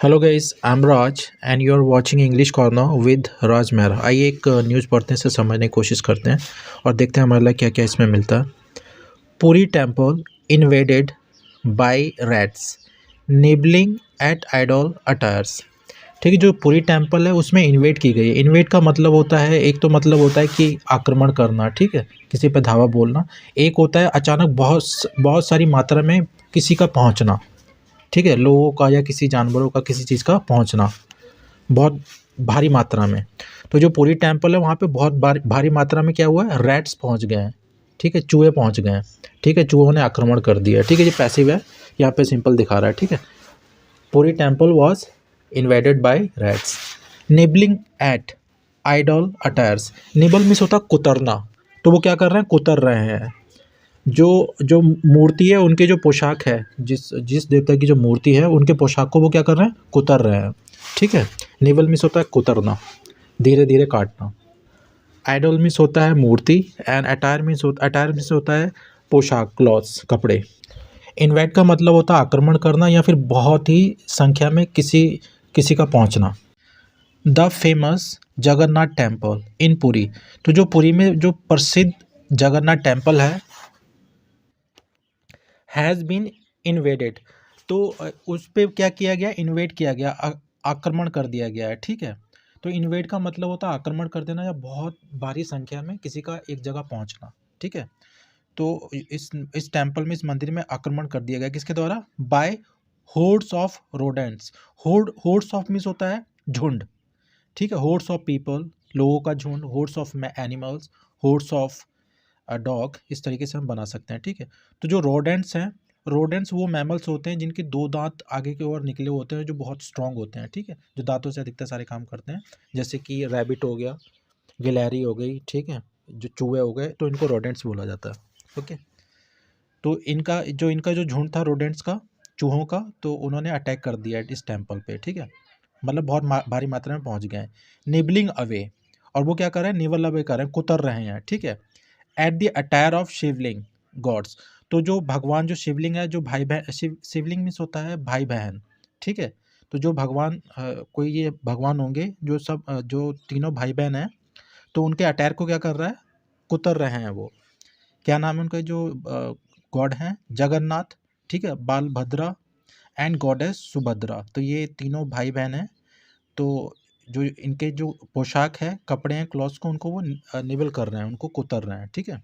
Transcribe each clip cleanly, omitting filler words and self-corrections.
Hello guys, I am Raj and you are watching English corner with Raj Mehra. आइए एक news पढ़ते हैं, से समझने की कोशिश करते हैं और देखते हैं हमारे लिए क्या क्या इसमें मिलता है। Puri temple invaded by rats nibbling at idol attires. ठीक है, जो पुरी टेम्पल है उसमें इन्वेड की गई है। इन्वेड का मतलब होता है, एक तो मतलब होता है कि आक्रमण करना, ठीक है, किसी पर धावा बोलना। एक होता है अचानक बहुत सारी मात्रा में किसी का पहुंचना, ठीक है, लोगों का या किसी जानवरों का किसी चीज़ का पहुंचना बहुत भारी मात्रा में। तो जो पूरी टेम्पल है वहाँ पे बहुत भारी मात्रा में क्या हुआ है, रैट्स पहुँच गए हैं, ठीक है, चूहे पहुँच गए हैं, ठीक है, चूहों ने आक्रमण कर दिया, ठीक है। ये पैसिव है, यहाँ पे सिंपल दिखा रहा है, ठीक है। Puri temple was invaded by rats nibbling at idol attires. Nibble means होता कुतरना, तो वो क्या कर रहे हैं, कुतर रहे हैं। जो जो मूर्ति है, उनके जो पोशाक है, जिस जिस देवता की जो मूर्ति है उनके पोशाक को वो क्या कर रहे हैं, कुतर रहे हैं, ठीक है। निवल मीन्स होता है कुतरना, धीरे धीरे काटना। आइडल मीन्स होता है मूर्ति एंड अटायर मीन्स होता है पोशाक, क्लॉथ्स, कपड़े। इन्वेट का मतलब होता है आक्रमण करना या फिर बहुत ही संख्या में किसी किसी का पहुंचना। The famous Jagannath temple in Puri, तो जो पुरी में जो प्रसिद्ध जगन्नाथ टेम्पल है, हैज़ बीन इन्वेडेड, तो उस पे क्या किया गया, इन्वेड किया गया, आक्रमण कर दिया गया है, ठीक है। तो इन्वेड का मतलब होता है आक्रमण कर देना या बहुत भारी संख्या में किसी का एक जगह पहुंचना, ठीक है। तो इस टेम्पल में, इस मंदिर में आक्रमण कर दिया गया, किसके द्वारा, by hoards of rodents. Hoards of means होता है झुंड, ठीक है, होर्ड्स ऑफ पीपल, लोगों का झुंड, hoards of animals, hoards of dog, इस तरीके से हम बना सकते हैं, ठीक है। तो जो रोडेंट्स हैं, रोडेंट्स वो मैमल्स होते हैं जिनके दो दांत आगे की ओर निकले होते हैं, जो बहुत स्ट्रांग होते हैं, ठीक है, जो दांतों से अधिकतर सारे काम करते हैं, जैसे कि रैबिट हो गया, गिलहरी हो गई, ठीक है, जो चूहे हो गए, तो इनको रोडेंट्स बोला जाता है, ओके। तो इनका जो झुंड था रोडेंट्स का, चूहों का, तो उन्होंने अटैक कर दिया इस टेम्पल पे, ठीक है, मतलब बहुत भारी मात्रा में पहुंच गए हैं। निबलिंग अवे, और वो क्या कर रहे हैं, निबल अवे कर रहे हैं, कुतर रहे हैं, ठीक है। At the attire of Shivling gods, तो जो भगवान, जो शिवलिंग है, जो भाई बहन, शिवलिंग मीन्स होता है भाई बहन, ठीक है। तो जो भगवान, कोई ये भगवान होंगे जो सब, जो तीनों भाई बहन हैं, तो उनके अटायर को क्या कर रहा है, कुतर रहे हैं वो। क्या नाम है उनका, जो गॉड हैं, जगन्नाथ, ठीक है, बालभद्रा एंड गॉडेस सुभद्रा, तो ये तीनों भाई बहन हैं। तो जो इनके जो पोशाक है, कपड़े हैं, क्लॉथ्स को, उनको वो निबल कर रहे हैं, उनको कुतर रहे हैं, ठीक है।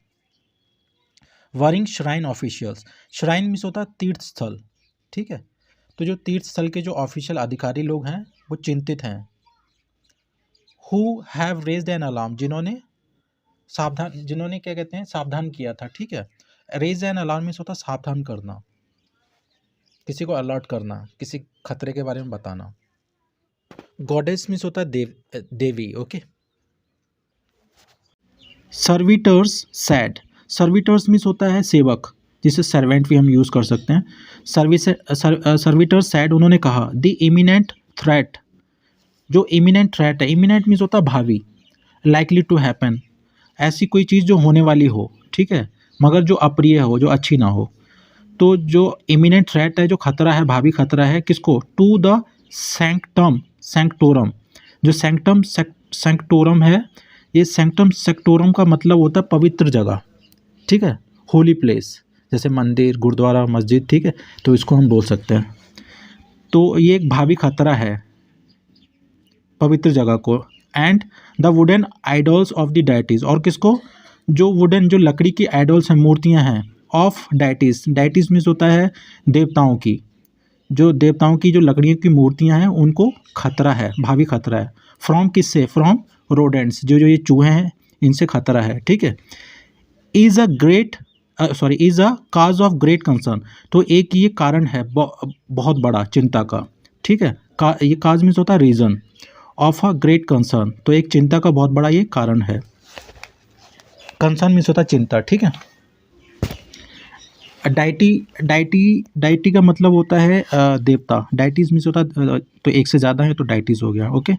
Worrying shrine officials, shrine means होता है तीर्थ स्थल, ठीक है। तो जो तीर्थ स्थल के जो ऑफिशियल अधिकारी लोग हैं वो चिंतित हैं। Who have raised an alarm, जिन्होंने क्या कहते हैं, सावधान किया था, ठीक है। रेज एन अलार्म मीन्स होता है सावधान करना, किसी को अलर्ट करना, किसी खतरे के बारे में बताना। गॉडेस मीन्स होता है देवी, okay. Servitors said, servitors means होता है सेवक, जिसे सर्वेंट भी हम यूज़ कर सकते हैं। सर्विटर्स सैड, उन्होंने कहा, द इमिनेंट थ्रेट, जो इमिनेंट थ्रेट है, इमिनेंट मीन्स होता है भावी, लाइकली टू हैपन, ऐसी कोई चीज़ जो होने वाली हो, ठीक है, मगर जो अप्रिय हो, जो अच्छी ना हो। तो जो इमिनेंट थ्रेट है, जो खतरा है, भावी खतरा है, किसको, टू द सेंक्टोरम, जो सेंक्टोरम है, ये सेक्टोरम का मतलब होता है पवित्र जगह, ठीक है, होली प्लेस, जैसे मंदिर, गुरुद्वारा, मस्जिद, ठीक है, तो इसको हम बोल सकते हैं। तो ये एक भावी खतरा है पवित्र जगह को। And the wooden idols of the deities, और किसको, जो वुडन, जो लकड़ी की आइडल्स हैं, मूर्तियां हैं, ऑफ डाइटीज, डाइटीज मीन्स होता है देवताओं की, जो देवताओं की जो लकड़ियों की मूर्तियां हैं उनको खतरा है, भावी खतरा है। फ्रॉम किससे, फ्रॉम रोडेंट्स, जो जो ये चूहे हैं, इनसे खतरा है, ठीक है। Is a cause of great concern, तो एक ये कारण है बहुत बड़ा चिंता का, ठीक है। ये काज मीन्स होता है reason, of a great concern, तो एक चिंता का बहुत बड़ा ये कारण है। कंसर्न मीन्स होता है चिंता, ठीक है। डाइटी का मतलब होता है देवता, डाइटीज मीन्स होता है, तो एक से ज़्यादा है तो डाइटीज हो गया, ओके।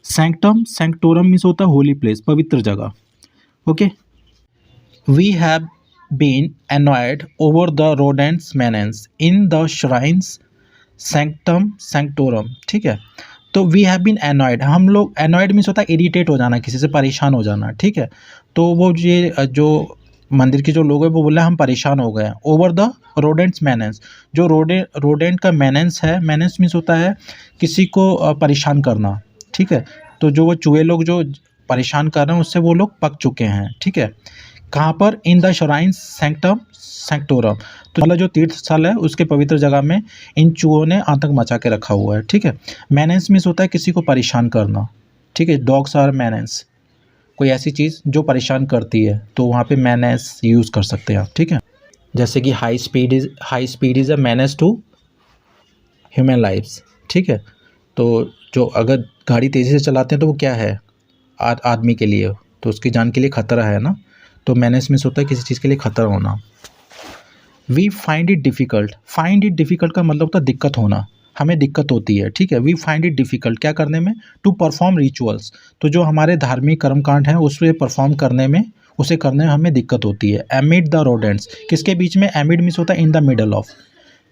सेंक्टोरम मीन्स होता है होली प्लेस, पवित्र जगह, okay. We have been annoyed over the rodents menace in the shrines sanctum sanctorum, ठीक है। तो वी हैव बीन एनॉयड, हम लोग, एनॉयड मीन्स होता है इरिटेट हो जाना, किसी से परेशान हो जाना, ठीक है। तो वो ये जो मंदिर के जो लोग हैं वो बोला हम परेशान हो गए हैं ओवर द रोडेंट्स मैनेंस। जो रोडेंट का मैनेंस है, मैनेंस मीन्स होता है किसी को परेशान करना, ठीक है। तो जो वो चूहे लोग जो परेशान कर रहे हैं उससे वो लोग पक चुके हैं, ठीक है। कहाँ पर? इन द श्राइन सैंक्टम सैंक्टोरम, तो मतलब जो तीर्थ स्थल है उसके पवित्र जगह में इन चूहों ने आतंक मचा के रखा हुआ है, ठीक है। मैनेंस मीन्स होता है किसी को परेशान करना, ठीक है। डॉग्स आर मैनेंस, कोई ऐसी चीज़ जो परेशान करती है, तो वहाँ पे मैनेंस यूज़ कर सकते हैं आप, ठीक है। जैसे कि high speed is a menace to human lifes, ठीक है। तो जो अगर गाड़ी तेज़ी से चलाते हैं तो वो क्या है आदमी के लिए, तो उसकी जान के लिए खतरा है ना। तो मैनेंस मीन्स होता है किसी चीज़ के लिए खतरा होना। वी फाइंड इट डिफ़िकल्ट का मतलब होता है दिक्कत होना, हमें दिक्कत होती है, ठीक है। वी फाइंड इट डिफ़िकल्ट क्या करने में? टू परफॉर्म रिचुअल्स, तो जो हमारे धार्मिक कर्मकांड हैं उसमें परफॉर्म करने में, उसे करने में हमें दिक्कत होती है। एमिड द रोडेंट्स, किसके बीच में? एमिड मीन्स होता है इन द मिडल ऑफ,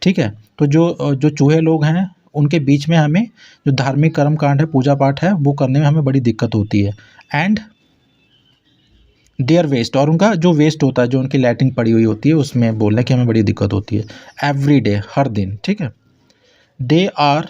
ठीक है। तो जो चूहे लोग हैं उनके बीच में हमें जो धार्मिक कर्मकांड है, पूजा पाठ है, वो करने में हमें बड़ी दिक्कत होती है। एंड देयर वेस्ट, और उनका जो वेस्ट होता है, जो उनकी लैट्रिन पड़ी हुई होती है, उसमें बोलने की हमें बड़ी दिक्कत होती है। एवरी डे, हर दिन, ठीक है। They are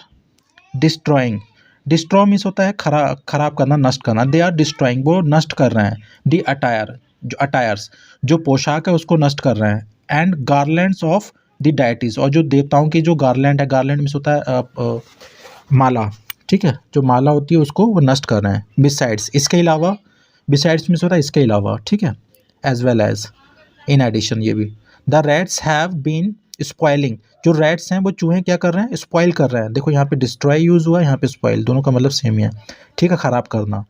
destroying, destroy means होता है खराब करना, नष्ट करना। दे आर डिस्ट्रॉइंग, वो नष्ट कर रहे हैं। दी अटायर, जो अटायर्स, जो पोशाक है उसको नष्ट कर रहे हैं। And garlands of the deities, और जो देवताओं की जो गार्लैंड है, गार्लैंड मीन्स होता है माला, ठीक है। जो माला होती है उसको वो नष्ट कर रहे हैं। बिसाइड्स, इसके अलावा, बिसाइड्स मीन्स होता है इसके अलावा, ठीक है। As well as, in addition, ये भी। The rats have been spoiling, जो रैट्स हैं वो चूहे क्या कर रहे हैं? स्पॉइल कर रहे हैं। देखो यहाँ पे डिस्ट्रॉय यूज़ हुआ है, यहाँ पे स्पॉइल, दोनों का मतलब सेम ही है, ठीक है, ख़राब करना।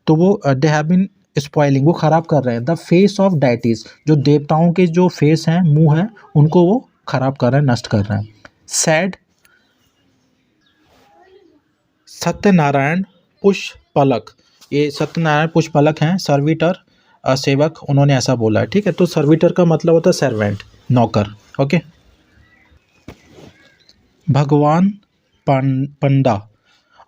तो वो दे हैव बीन स्पॉइलिंग, वो ख़राब कर रहे हैं। द फेस ऑफ डाइटीज़, जो देवताओं के जो फेस हैं, मुंह है, उनको वो ख़राब कर रहे हैं, नष्ट कर रहे हैं। सैड सत्यनारायण पुष्पलक, ये सत्यनारायण पुष्पलक हैं, सर्विटर, सेवक, उन्होंने ऐसा बोला है, ठीक है। तो सर्विटर का मतलब होता है सर्वेंट, नौकर, ओके। भगवान पंडा,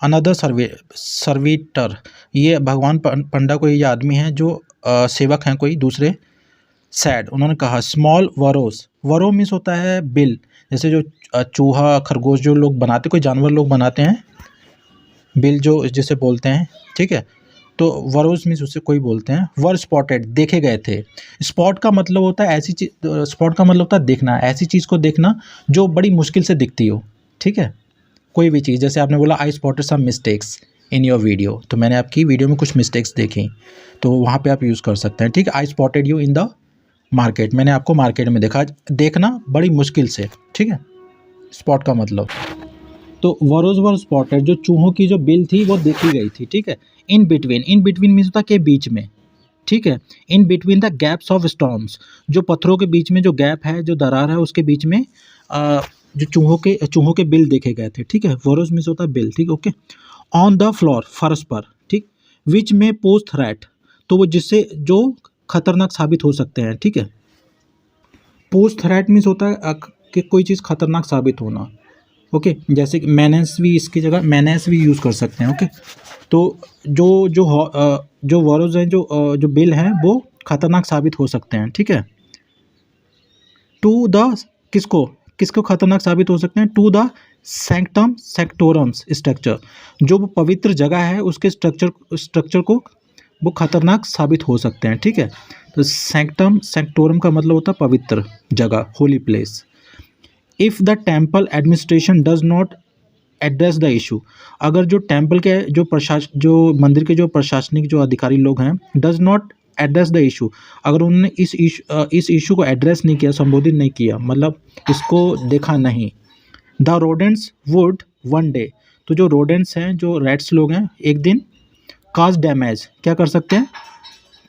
अनदर सर्विटर, ये भगवान पंडा कोई ये आदमी है जो सेवक हैं कोई दूसरे। सैड, उन्होंने कहा स्मॉल वरोस, वरो मीन्स होता है बिल, जैसे जो चूहा खरगोश जो लोग बनाते, कोई जानवर लोग बनाते हैं, बिल जो जिसे बोलते हैं, ठीक है। तो वरोज मीन्स उससे कोई बोलते हैं। वर स्पॉटेड, देखे गए थे। स्पॉट का मतलब होता है ऐसी चीज, स्पॉट का मतलब होता है देखना, ऐसी चीज़ को देखना जो बड़ी मुश्किल से दिखती हो, ठीक है। कोई भी चीज़, जैसे आपने बोला I spotted some mistakes in your video, तो मैंने आपकी वीडियो में कुछ मिस्टेक्स देखी, तो वहाँ पे आप यूज़ कर सकते हैं, ठीक है। आई spotted you in the market, मैंने आपको मार्केट में देखा, देखना बड़ी मुश्किल से, ठीक है, स्पॉट का मतलब। तो वरोज वर स्पॉटेड, जो चूहों की जो बिल थी वो देखी गई थी, ठीक है। इन बिटवीन मीन्स होता है के बीच में, ठीक है। In between the gaps of stones, जो पत्थरों के बीच में जो गैप है, जो दरार है, उसके बीच में जो चूहों के बिल देखे गए थे, ठीक है। वरोज मीन्स होता है बिल, ठीक, ओके। ऑन द फ्लोर, फर्श पर, ठीक। विच में पोस्ट थ्रेट, तो वो जिससे जो खतरनाक साबित हो सकते हैं, ठीक है। पोस्ट थ्रेट मीन्स होता है कि कोई चीज़ खतरनाक साबित होना, ओके। जैसे कि मैनेंस भी, इसकी जगह मैनेंस भी यूज़ कर सकते हैं, ओके। तो जो वरोज हैं, जो बिल हैं, वो खतरनाक साबित हो सकते हैं, ठीक है। टू द, किसको खतरनाक साबित हो सकते हैं? टू द सैंक्टम सैक्टोरम्स स्ट्रक्चर, जो वो पवित्र जगह है उसके स्ट्रक्चर को वो खतरनाक साबित हो सकते हैं, ठीक है। तो सैंक्टम सैक्टोरम का मतलब होता है पवित्र जगह, holy place. If the temple administration does not address the issue, अगर जो टेम्पल के जो मंदिर के जो प्रशासनिक जो अधिकारी लोग हैं, does not address the issue, अगर उन्होंने इस इशू को एड्रेस नहीं किया, संबोधित नहीं किया, मतलब इसको देखा नहीं। The rodents would one day, तो जो रोडेंट्स हैं, जो रैट्स लोग हैं, एक दिन काज डैमेज, क्या कर सकते हैं?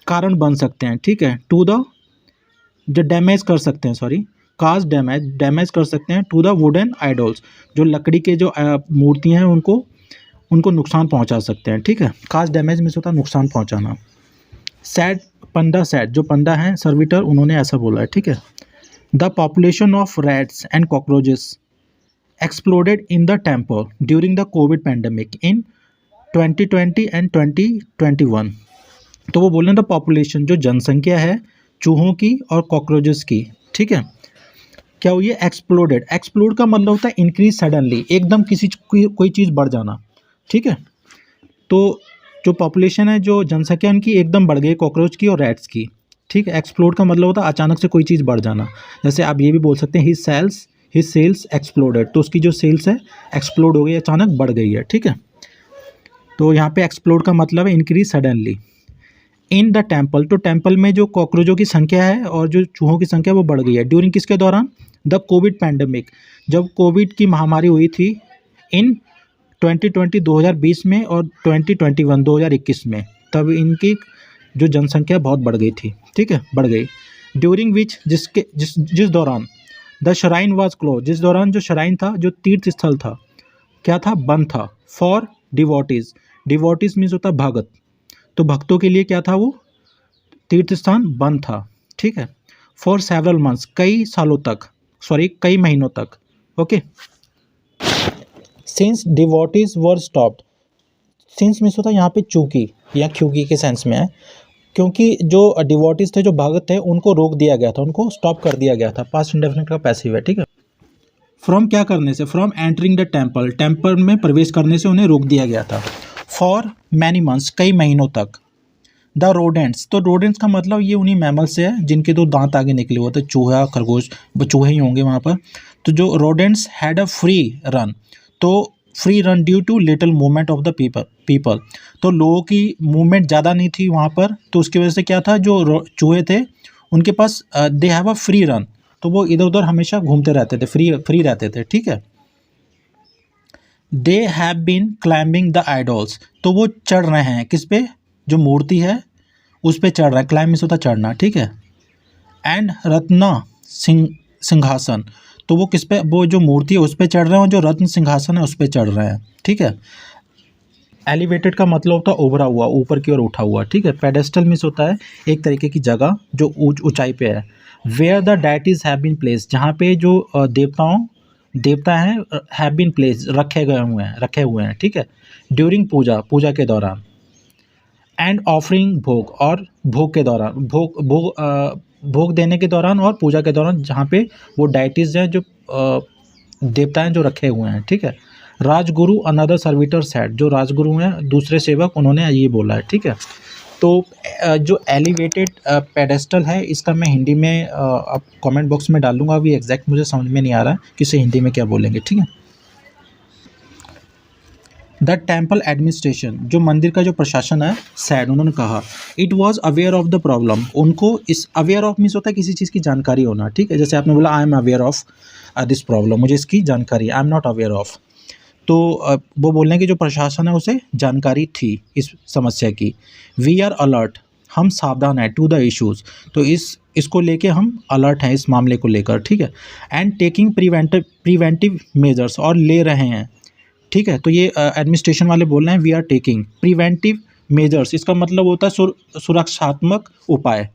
कारण बन सकते हैं, ठीक है। टू द, जो डैमेज कर सकते हैं, सॉरी, काज डैमेज कर सकते हैं टू द वुडन आइडल्स, जो लकड़ी के जो मूर्तियाँ हैं उनको नुकसान पहुंचा सकते हैं, ठीक है। काज डैमेज में होता है नुकसान पहुंचाना। सैड पंडा, सैड जो पंडा हैं सर्विटर, उन्होंने ऐसा बोला है, ठीक है। The population of rats and cockroaches exploded in the temple during the COVID pandemic in 2020 and 2021। तो वो बोल रहे हैं द पॉपुलेशन, जो जनसंख्या है चूहों की और कॉकरोचेस की, ठीक है, क्या हुई है, एक्सप्लोडेड। एक्सप्लोड का मतलब होता है इंक्रीज सडनली, एकदम किसी कोई चीज़ बढ़ जाना, ठीक है। तो जो पॉपुलेशन है, जो जनसंख्या उनकी एकदम बढ़ गई, कॉकरोच की और रैट्स की, ठीक है। एक्सप्लोड का मतलब होता है अचानक से कोई चीज़ बढ़ जाना। जैसे आप ये भी बोल सकते हैं हिज सेल्स एक्सप्लोडेड, तो उसकी जो सेल्स है एक्सप्लोड हो गई, अचानक बढ़ गई है, ठीक है। तो यहाँ पे एक्सप्लोड का मतलब है increase suddenly. In the temple, तो टेम्पल में जो कॉकरोचों की संख्या है और जो चूहों की संख्या वो बढ़ गई है। ड्यूरिंग किसके दौरान, द कोविड पैंडमिक, जब कोविड की महामारी हुई थी। इन 2020 2020 में और 2021 2021 में, तब इनकी जो जनसंख्या बहुत बढ़ गई थी, ठीक है, बढ़ गई। ड्यूरिंग विच, जिस दौरान द श्राइन वाज क्लोज, जिस दौरान जो श्राइन था, जो तीर्थ स्थल था, क्या था, बंद था। फॉर डिवोटीज, डिवोटीज मीन्स होता है भगत, तो भक्तों के लिए क्या था, वो तीर्थ स्थान बंद था, ठीक है। फॉर सेवरल मंथ्स, कई सालों तक, सॉरी कई महीनों तक, ओके। सिंस डिवोटीज वर स्टॉप्ड, सिंस मीन्स होता है यहाँ पे चूंकि या क्योंकि के सेंस में है, क्योंकि जो डिवोटीज थे, जो भगत थे, उनको रोक दिया गया था, उनको स्टॉप कर दिया गया था। पास्ट इंडेफिनिट का पैसिव है, ठीक है। फ्रॉम क्या करने से, from entering the temple, temple में प्रवेश करने से उन्हें रोक दिया गया था। फॉर मैनी मंथ्स, कई महीनों तक। द रोडेंट्स, तो रोडेंट्स का मतलब ये उन्हीं मैमल से है जिनके दो दांत आगे निकले हुए थे, चूहा खरगोश, चूहे ही होंगे वहाँ पर। तो जो rodents had a free run, तो free run due to little movement of the people, तो लोगों की मूवमेंट ज़्यादा नहीं थी वहाँ पर, तो उसकी वजह से क्या था, जो चूहे थे उनके पास they have a free run, तो वो इधर उधर हमेशा घूमते रहते थे, फ्री रहते थे, ठीक है। They have been climbing the idols, तो वो चढ़ रहे हैं किस पे, जो मूर्ति है उस पे चढ़ रहा है, क्लाइंब मीन्स होता चढ़ना, ठीक है। एंड रत्न सिंहासन, तो वो किस पे, वो जो मूर्ति है उस पे चढ़ रहे हैं, और जो रत्न सिंहासन है उस पे चढ़ रहे हैं, ठीक है। एलिवेटेड का मतलब होता है उभरा हुआ, ऊपर की ओर उठा हुआ, ठीक है। पेडेस्टल मीन्स होता है एक तरीके की जगह जो ऊंचाई पे है। Where the deities have been place, जहाँ पे जो देवता हैं हैव बीन प्लेस, रखे हुए हैं, ठीक है। ड्यूरिंग पूजा के दौरान। एंड ऑफरिंग भोग, और भोग के दौरान, भोग देने के दौरान और पूजा के दौरान, जहाँ पे वो डाइटीज हैं, जो देवता हैं जो रखे हुए हैं, ठीक है। राजगुरु अनदर सर्विटर सेड, जो राजगुरु हैं दूसरे सेवक, उन्होंने ये बोला है, ठीक है। तो जो एलिवेटेड पेडेस्टल है, इसका मैं हिंदी में अब कमेंट बॉक्स में डाल दूंगा, अभी एग्जैक्ट मुझे समझ में नहीं आ रहा है कि इसे हिंदी में क्या बोलेंगे, ठीक है। द टेम्पल एडमिनिस्ट्रेशन, जो मंदिर का जो प्रशासन है, सैड, उन्होंने कहा, it was aware of the problem, उनको इस अवेयर ऑफ मीन्स होता है किसी चीज़ की जानकारी होना, ठीक है। जैसे आपने बोला I am aware of this problem, मुझे इसकी जानकारी, I am not aware of, तो वो बोल रहे हैं कि जो प्रशासन है उसे जानकारी थी इस समस्या की। वी आर अलर्ट, हम सावधान हैं, टू द इश्यूज़, तो इसको लेके हम अलर्ट हैं, इस मामले को लेकर, ठीक है। एंड टेकिंग प्रिवेंटिव मेजर्स, और ले रहे हैं, ठीक है। तो ये एडमिनिस्ट्रेशन वाले बोल रहे हैं we are taking preventive measures, इसका मतलब होता है सुरक्षात्मक उपाय,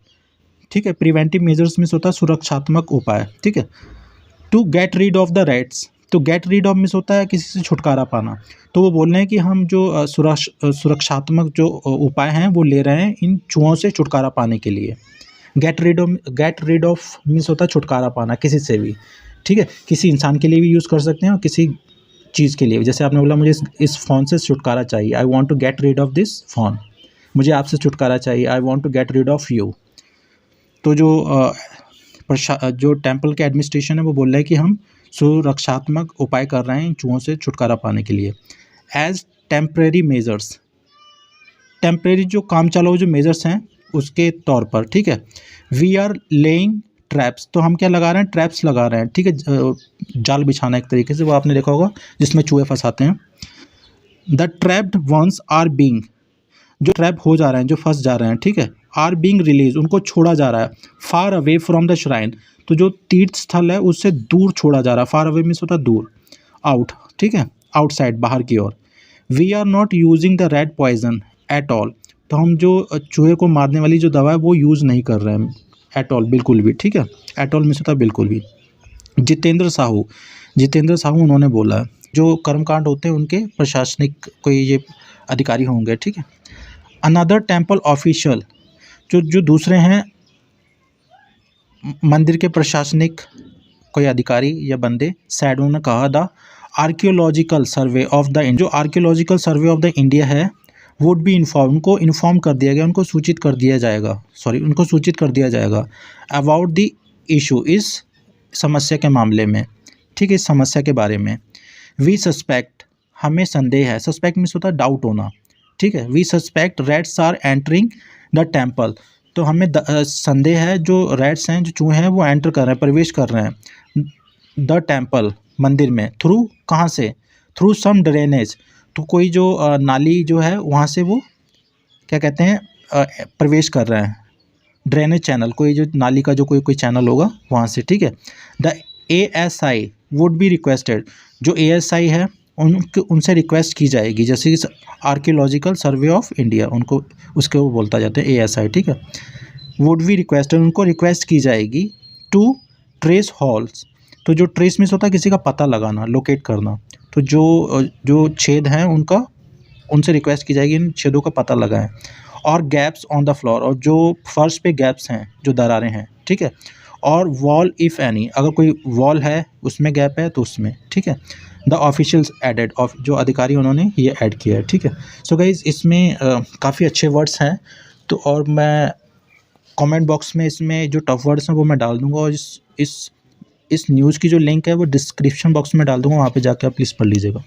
ठीक है। प्रिवेंटिव मेजर्स मीन्स होता है सुरक्षात्मक उपाय, ठीक है। To get rid of the rats, तो गेट रीड ऑफ मीन्स होता है किसी से छुटकारा पाना, तो वो बोल रहे हैं कि हम जो सुरक्षात्मक जो उपाय हैं वो ले रहे हैं इन चूहों से छुटकारा पाने के लिए। गेट रीड ऑफ मीन्स होता है छुटकारा पाना किसी से भी, ठीक है। किसी इंसान के लिए भी यूज़ कर सकते हैं और किसी चीज़ के लिए, जैसे आपने बोला मुझे इस फ़ोन से छुटकारा चाहिए, I want to get rid of this phone, मुझे आपसे छुटकारा चाहिए, I want to get rid of you. तो जो टेम्पल के एडमिनिस्ट्रेशन है वो बोल रहे हैं कि हम सुरक्षात्मक उपाय कर रहे हैं इन चूहों से छुटकारा पाने के लिए। एज टेम्परेरी मेजर्स, टेम्परेरी जो काम चलाओ जो मेजर्स हैं उसके तौर पर, ठीक है। वी आर लेइंग ट्रैप्स, तो हम क्या लगा रहे हैं, ट्रैप्स लगा रहे हैं, ठीक है। जाल बिछाना एक तरीके से, वो आपने देखा होगा जिसमें चूहे फंसाते हैं। The trapped ones are being, जो ट्रैप हो जा रहे हैं, जो फंस जा रहे हैं, ठीक है। आर बीइंग रिलीज, उनको छोड़ा जा रहा है। Far away from the shrine, तो जो तीर्थ स्थल है उससे दूर छोड़ा जा रहा है। फार अवे मीन्स होता है दूर, आउट, ठीक है, आउटसाइड, बाहर की ओर। We are not using the red poison at all, तो हम जो चूहे को मारने वाली जो दवा है वो यूज़ नहीं कर रहे हैं एट ऑल, बिल्कुल भी, ठीक है। एट ऑल मीन्स होता है बिल्कुल भी। जितेंद्र साहू, जितेंद्र साहू उन्होंने बोला है। जो कर्मकांड होते हैं उनके प्रशासनिक कोई ये अधिकारी होंगे, ठीक है। अनदर टेम्पल ऑफिशियल, जो जो दूसरे हैं मंदिर के प्रशासनिक कोई अधिकारी या बंदे, सैड उन्होंने कहा the archaeological survey of the, जो archaeological survey of the India है वुड बी इन्फॉर्म, उनको इन्फॉर्म कर दिया गया, उनको सूचित कर दिया जाएगा, उनको सूचित कर दिया जाएगा अबाउट द इशू, इस समस्या के मामले में, ठीक है, इस समस्या के बारे में। वी सस्पेक्ट, हमें संदेह है, सस्पेक्ट मीन्स होता है डाउट होना, ठीक है। We suspect rats are entering the temple, तो हमें संदेह है जो रैट्स हैं, जो चूहे हैं वो एंटर कर रहे हैं, प्रवेश कर रहे हैं द टेम्पल, मंदिर में। थ्रू, कहाँ से? थ्रू सम ड्रेनेज, तो कोई जो नाली जो है वहाँ से वो क्या कहते हैं प्रवेश कर रहे हैं, ड्रेनेज चैनल, कोई जो नाली का जो कोई चैनल होगा वहाँ से, ठीक है। The ASI would be requested, जो ASI है उनसे रिक्वेस्ट की जाएगी, जैसे कि आर्कियोलॉजिकल सर्वे ऑफ इंडिया, उनको उसके वो बोलता जाता है ASI, ठीक है। वुड बी रिक्वेस्टेड, उनको रिक्वेस्ट की जाएगी टू ट्रेस हॉल्स, तो जो ट्रेस मीन्स होता है किसी का पता लगाना, लोकेट करना, तो जो छेद हैं उनका, उनसे रिक्वेस्ट की जाएगी इन छेदों का पता लगाएं। और गैप्स ऑन द फ्लोर, और जो फर्श पे गैप्स हैं, जो दरारें हैं, ठीक है। और वॉल इफ़ एनी, अगर कोई वॉल है उसमें गैप है तो उसमें, ठीक है। द ऑफिशियल्स एडेड, ऑफ जो अधिकारी उन्होंने ये ऐड किया है, ठीक है। सो गाइज इसमें काफ़ी अच्छे वर्ड्स हैं, तो और मैं कमेंट बॉक्स में इसमें जो टफ वर्ड्स हैं वो मैं डाल दूंगा, और इस न्यूज़ की जो लिंक है वो डिस्क्रिप्शन बॉक्स में डाल दूंगा, वहाँ पे जाके आप प्लीज़ पढ़ लीजिएगा।